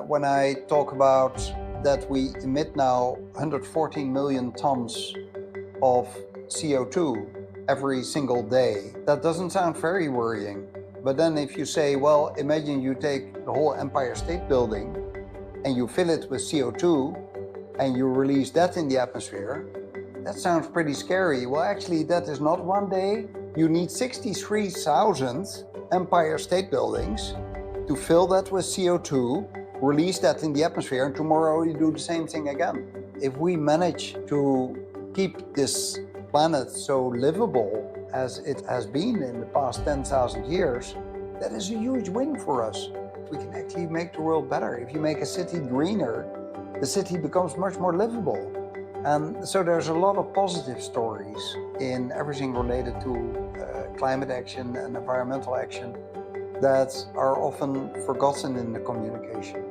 When I talk about that we emit now 114 million tons of CO2 every single day, that doesn't sound very worrying. But then if you say, well, imagine you take the whole Empire State Building and you fill it with CO2 and you release that in the atmosphere, that sounds pretty scary. Well, actually, that is not one day. You need 63,000 Empire State Buildings to fill that with CO2, release that in the atmosphere, and tomorrow you do the same thing again. If we manage to keep this planet so livable as it has been in the past 10,000 years, that is a huge win for us. We can actually make the world better. If you make a city greener, the city becomes much more livable. And so there's a lot of positive stories in everything related to climate action and environmental action that are often forgotten in the communication.